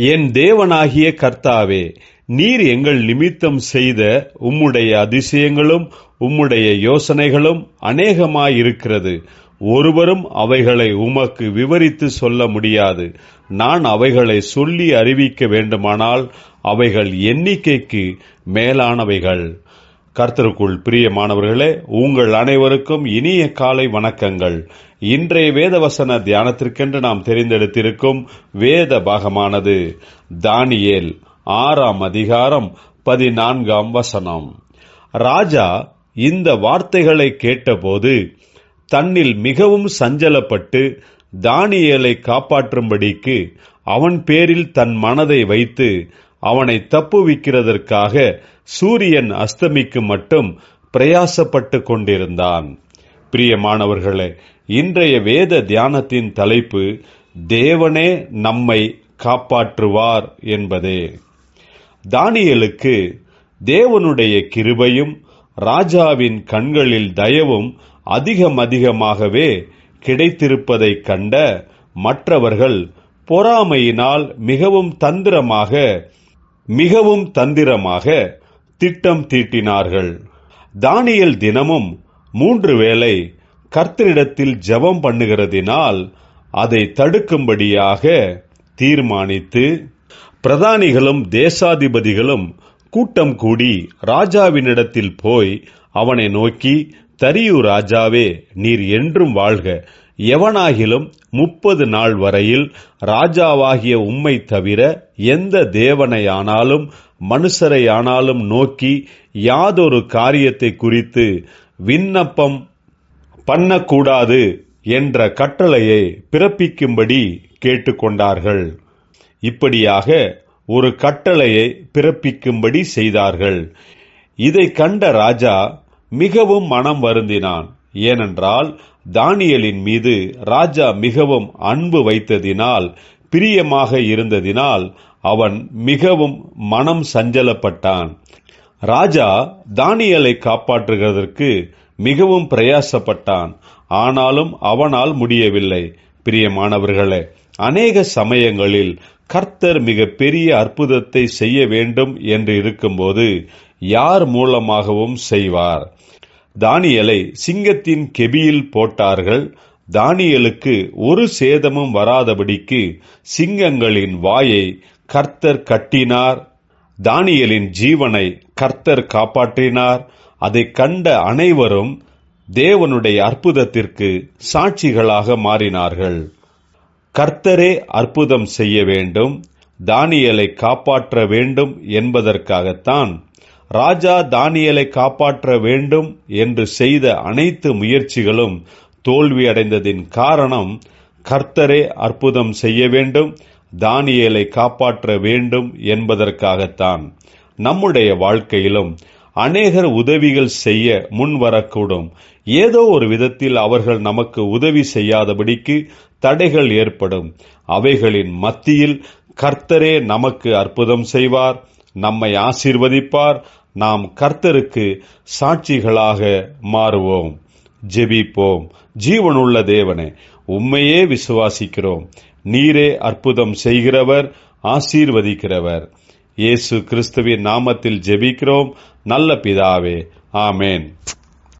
என் தேவனாகிய கர்த்தாவே, நீர் எங்கள் நிமித்தம் செய்த உம்முடைய அதிசயங்களும் உம்முடைய யோசனைகளும் அநேகமாயிருக்கிறது. ஒருவரும் அவைகளை உமக்கு விவரித்து சொல்ல முடியாது. நான் அவைகளை சொல்லி அறிவிக்க வேண்டுமானால் அவைகள் எண்ணிக்கைக்கு மேலானவைகள். கர்த்தருக்குள் பிரியமானவர்களே, உங்கள் அனைவருக்கும் இனிய காலை வணக்கங்கள். இன்றைய வேதவசன தியானத்திற்கென்று நாம் தெரிந்தெடுத்திருக்கும் வேத பாகமானது தானியேல் 6ஆம் அதிகாரம் 14ஆம் வசனம். ராஜா இந்த வார்த்தைகளை கேட்டபோது தன்னில் மிகவும் சஞ்சலப்பட்டு தானியேலை காப்பாற்றும்படிக்கு அவன் பேரில் தன் மனதை வைத்து அவனை தப்புவிக்கிறதற்காக சூரியன் அஸ்தமிக்கு மட்டும் பிரயாசப்பட்டு கொண்டிருந்தான். பிரியமானவர்களே, இன்றைய வேத தியானத்தின் தலைப்பு தேவனே நம்மை காப்பாற்றுவார் என்பதே. தானியேலுக்கு தேவனுடைய கிருபையும் ராஜாவின் கண்களில் தயவும் அதிகமாகவே கிடைத்திருப்பதைக் கண்ட மற்றவர்கள் பொறாமையினால் மிகவும் தந்திரமாக திட்டம் தீட்டினார்கள். தானியேல் தினமும் 3 வேளை கர்த்தரிடத்தில் ஜெபம் பண்ணுகிறதினால் அதை தடுக்கும்படியாக தீர்மானித்து பிரதானிகளும் தேசாதிபதிகளும் கூட்டம் கூடி ராஜாவினிடத்தில் போய் அவனை நோக்கி, தரியு ராஜாவே, நீர் என்றும் வாழ்க. எவனாகிலும் 30 நாள் வரையில் ராஜாவாகிய உம்மை தவிர எந்த தேவனையானாலும் மனுஷரையானாலும் நோக்கி யாதொரு காரியத்தை குறித்து விண்ணப்பம் பண்ணக்கூடாது என்ற கட்டளையை பிறப்பிக்கும்படி கேட்டுக்கொண்டார்கள். இப்படியாக ஒரு கட்டளையை பிறப்பிக்கும்படி செய்தார்கள். இதை கண்ட ராஜா மிகவும் மனம் வருந்தினான். ஏனென்றால் தானியேலின் மீது ராஜா மிகவும் அன்பு வைத்ததினால், பிரியமாக இருந்ததினால் அவன் மிகவும் மனம் சஞ்சலப்பட்டான். ராஜா தானியேலை காப்பாற்றுவதற்கு மிகவும் பிரயாசப்பட்டான். ஆனாலும் அவனால் முடியவில்லை. பிரியமானவர்களே, அநேக சமயங்களில் கர்த்தர் மிக பெரிய அற்புதத்தை செய்ய வேண்டும் என்று இருக்கும்போது யார் மூலமாகவும் செய்வார். தானியேலை சிங்கத்தின் கெபியில் போட்டார்கள். தானியேலுக்கு ஒரு சேதமும் வராதபடிக்கு சிங்கங்களின் வாயை கர்த்தர் கட்டினார். தானியேலின் ஜீவனை கர்த்தர் காப்பாற்றினார். அதை கண்ட அனைவரும் தேவனுடைய அற்புதத்திற்கு சாட்சிகளாக மாறினார்கள். கர்த்தரே அற்புதம் செய்ய வேண்டும், தானியேலை காப்பாற்ற வேண்டும் என்பதற்காகத்தான் ராஜா தானியேலை காப்பாற்ற வேண்டும் என்று செய்த அனைத்து முயற்சிகளும் தோல்வியடைந்ததின் காரணம் கர்த்தரே அற்புதம் செய்ய வேண்டும், தானியேலை காப்பாற்ற வேண்டும் என்பதற்காகத்தான். நம்முடைய வாழ்க்கையிலும் அநேகர் உதவிகள் செய்ய முன்வரக்கூடும். ஏதோ ஒரு விதத்தில் அவர்கள் நமக்கு உதவி செய்யாதபடிக்கு தடைகள் ஏற்படும். அவைகளின் மத்தியில் கர்த்தரே நமக்கு அற்புதம் செய்வார், நம்மை ஆசீர்வதிப்பார். நாம் கர்த்தருக்கு சாட்சிகளாக மாறுவோம். ஜெபிப்போம். ஜீவனுள்ள தேவனே, உம்மையே விசுவாசிக்கிறோம். நீரே அற்புதம் செய்கிறவர், ஆசீர்வதிக்கிறவர். இயேசு கிறிஸ்துவின் நாமத்தில் ஜெபிக்கிறோம் நல்ல பிதாவே. ஆமேன்.